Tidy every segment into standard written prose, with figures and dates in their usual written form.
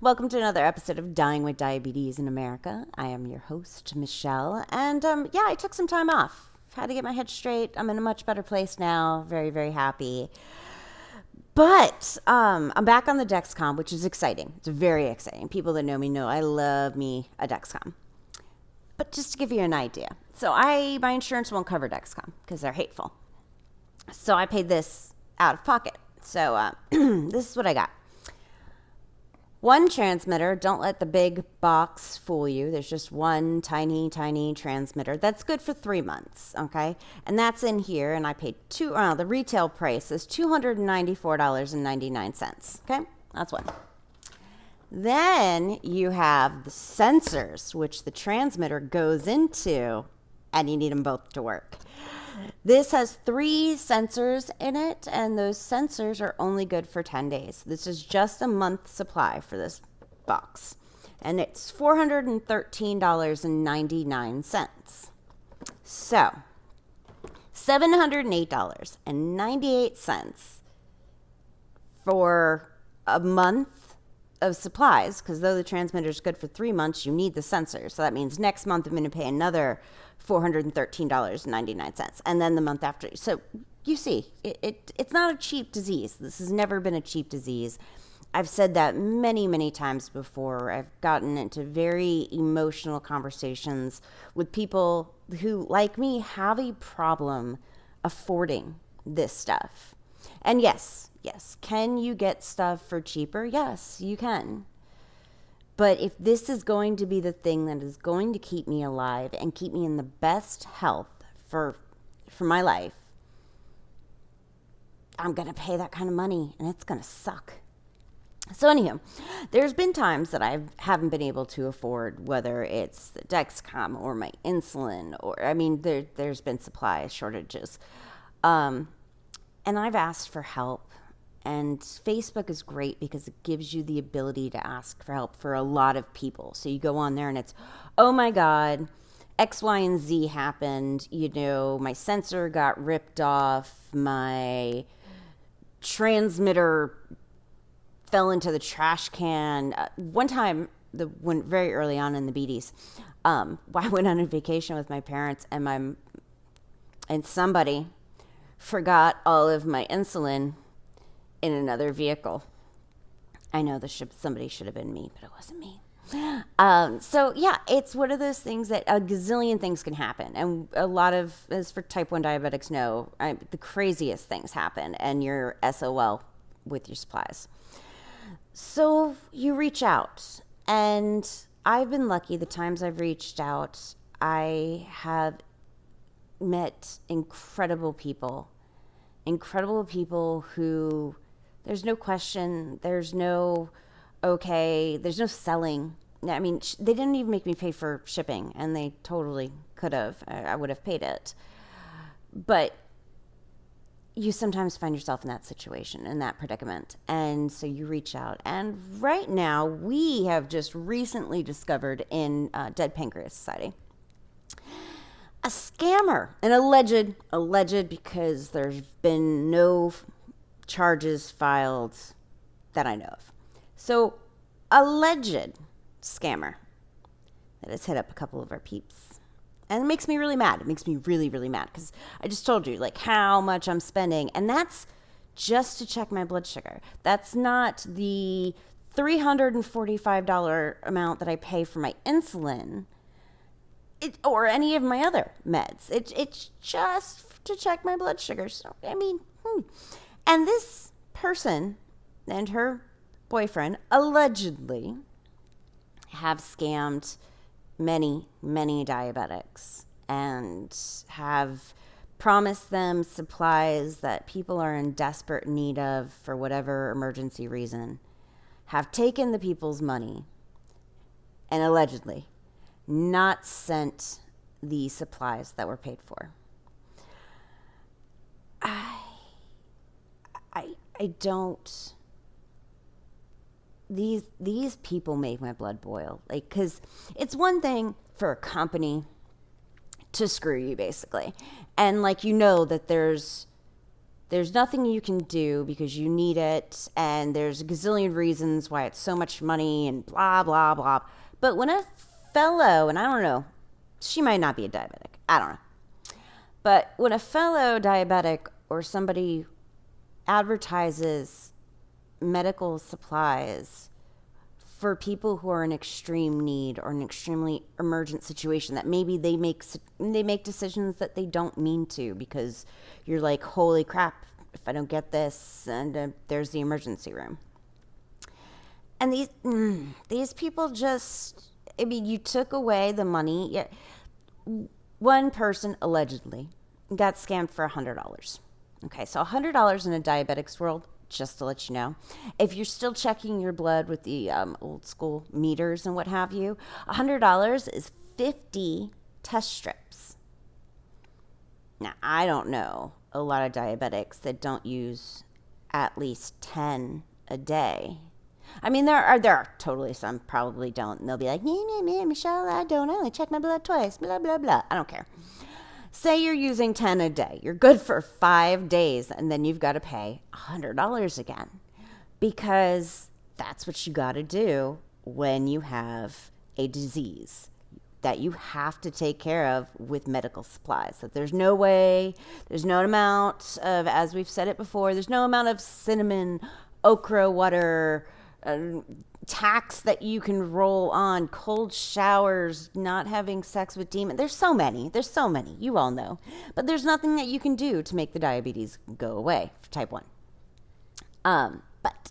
Welcome to another episode of Dying with Diabetes in America. I am your host, Michelle, and I took some time off. Had to get my head straight. I'm in a much better place now. Very, very happy. But I'm back on the Dexcom, which is exciting. It's very exciting. People that know me know I love me a Dexcom. But just to give you an idea, so my insurance won't cover Dexcom because they're hateful. So I paid this out of pocket. So this is what I got. One transmitter. Don't let the big box fool you. There's just one tiny, tiny transmitter. That's good for 3 months, okay? And that's in here, and I paid the retail price is $294.99, okay? That's one. Then you have the sensors, which the transmitter goes into, and you need them both to work. This has 3 sensors in it, and those sensors are only good for 10 days. This is just a month supply for this box, and it's $413.99. So, $708.98 for a month of supplies, because though the transmitter is good for 3 months, you need the sensor. So that means next month I'm going to pay another $413.99, and then the month after. So you see, it's not a cheap disease. This has never been a cheap disease. I've said that many, many times before. I've gotten into very emotional conversations with people who, like me, have a problem affording this stuff. And yes, can you get stuff for cheaper? Yes, you can. But if this is going to be the thing that is going to keep me alive and keep me in the best health for my life, I'm going to pay that kind of money, and it's going to suck. So anywho, there's been times that I haven't been able to afford, whether it's the Dexcom or my insulin, or, there's been supply shortages. And I've asked for help. And Facebook is great because it gives you the ability to ask for help for a lot of people. So you go on there and it's, oh my God, X, Y, and Z happened. My sensor got ripped off. My transmitter fell into the trash can. One time, very early on in the BDs, I went on a vacation with my parents, and somebody forgot all of my insulin in another vehicle. I know somebody should have been me, but it wasn't me. It's one of those things that a gazillion things can happen. And a lot of, as for type 1 diabetics know, the craziest things happen, and you're SOL with your supplies. So you reach out, and I've been lucky. The times I've reached out, I have met incredible people who, there's no question, there's no selling. They didn't even make me pay for shipping, and they totally could have. I would have paid it. But you sometimes find yourself in that situation, in that predicament. And so you reach out. And right now, we have just recently discovered in Dead Pancreas Society a scammer, an alleged, because there's been no charges filed that I know of. So, alleged scammer that has hit up a couple of our peeps. And it makes me really mad. It makes me really, really mad, because I just told you, how much I'm spending. And that's just to check my blood sugar. That's not the $345 amount that I pay for my insulin or any of my other meds. It's just to check my blood sugar. So, And this person and her boyfriend allegedly have scammed many, many diabetics and have promised them supplies that people are in desperate need of for whatever emergency reason, have taken the people's money, and allegedly not sent the supplies that were paid for. I don't. These people make my blood boil. Because it's one thing for a company to screw you, basically. And that there's There's nothing you can do because you need it, and there's a gazillion reasons why it's so much money and blah, blah, blah. But when a fellow, and I don't know, she might not be a diabetic, I don't know. But when a fellow diabetic or somebody advertises medical supplies for people who are in extreme need or an extremely emergent situation that maybe they make decisions that they don't mean to, because you're like, holy crap, if I don't get this, and there's the emergency room. And these people just, I mean, you took away the money. Yeah, one person allegedly got scammed for $100. Okay, so $100 in a diabetic's world, just to let you know. If you're still checking your blood with the old school meters and what have you, $100 is 50 test strips. Now, I don't know a lot of diabetics that don't use at least 10 a day. I mean, there are totally some probably don't. And they'll be like, nah, Michelle, I don't only check my blood twice, blah, blah, blah. I don't care. Say you're using 10 a day. You're good for 5 days, and then you've got to pay $100 again, because that's what you got to do when you have a disease that you have to take care of with medical supplies. That there's no way, there's no amount of, as we've said it before, there's no amount of cinnamon, okra water, tax that you can roll on, cold showers, not having sex with demons. There's so many. You all know. But there's nothing that you can do to make the diabetes go away for type 1. But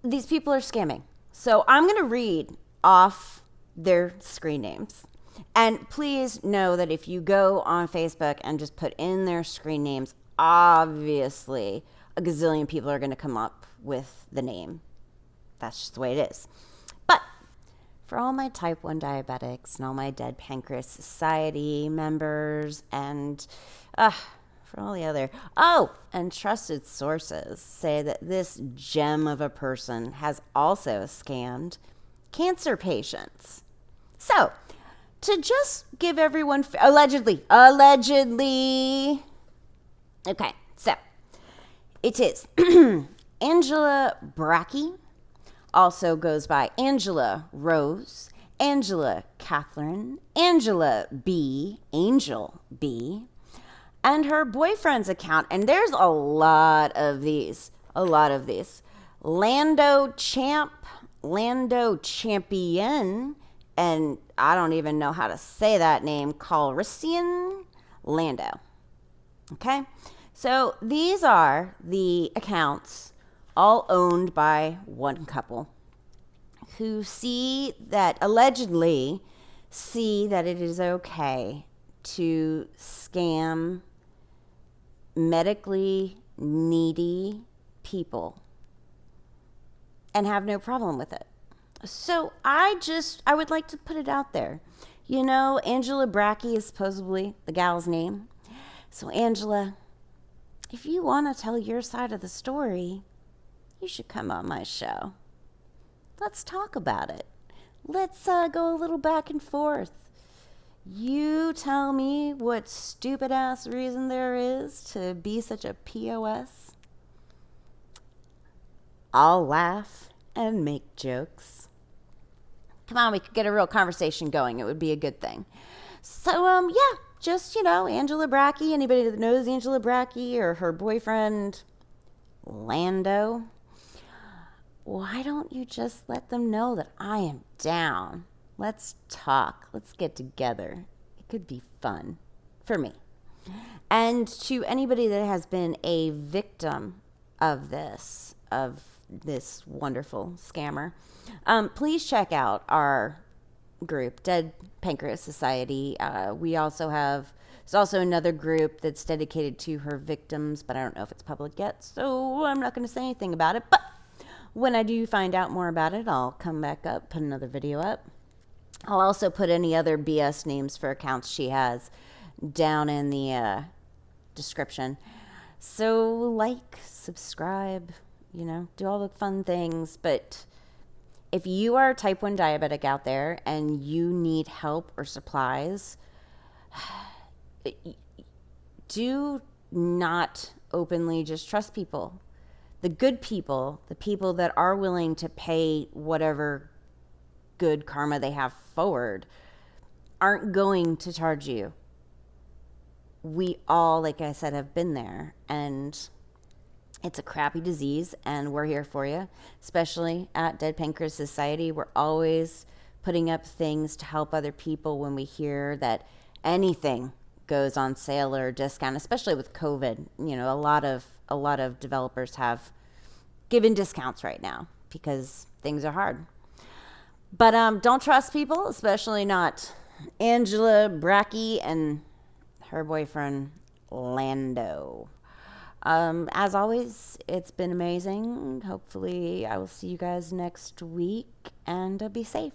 these people are scamming. So I'm going to read off their screen names. And please know that if you go on Facebook and just put in their screen names, obviously a gazillion people are going to come up with the name. That's just the way it is. But for all my type 1 diabetics and all my Dead Pancreas Society members and for all the other, and trusted sources say that this gem of a person has also scammed cancer patients. So, to just give everyone, allegedly. Okay, so it is Angela Bracci. Also goes by Angela Rose, Angela Catherine, Angela B, Angel B, and her boyfriend's account. And there's a lot of these. Lando Champ, Lando Champion, and I don't even know how to say that name, Calrissian Lando. Okay? So these are the accounts, all owned by one couple, who allegedly see that it is okay to scam medically needy people and have no problem with it. So I would like to put it out there. You know, Angela Bracci is supposedly the gal's name. So Angela, if you want to tell your side of the story, you should come on my show. Let's talk about it. Let's go a little back and forth. You tell me what stupid ass reason there is to be such a POS. I'll laugh and make jokes. Come on, we could get a real conversation going. It would be a good thing. So, just, Angela Bracci, anybody that knows Angela Bracci or her boyfriend, Lando, why don't you just let them know that I am down? Let's talk. Let's get together. It could be fun for me. And to anybody that has been a victim of this wonderful scammer, please check out our group, Dead Pancreas Society. There's also another group that's dedicated to her victims, but I don't know if it's public yet, so I'm not going to say anything about it. But when I do find out more about it, I'll come back up, put another video up. I'll also put any other BS names for accounts she has down in the description. So subscribe, do all the fun things. But if you are a type 1 diabetic out there and you need help or supplies, do not openly just trust people. The good people, the people that are willing to pay whatever good karma they have forward, aren't going to charge you. We all, like I said, have been there, and it's a crappy disease, and we're here for you, especially at Dead Pancreas Society. We're always putting up things to help other people when we hear that anything goes on sale or discount, especially with COVID. You know, a lot of developers have given discounts right now because things are hard. But don't trust people, especially not Angela Bracci and her boyfriend Lando. As always, it's been amazing. Hopefully, I will see you guys next week, and be safe.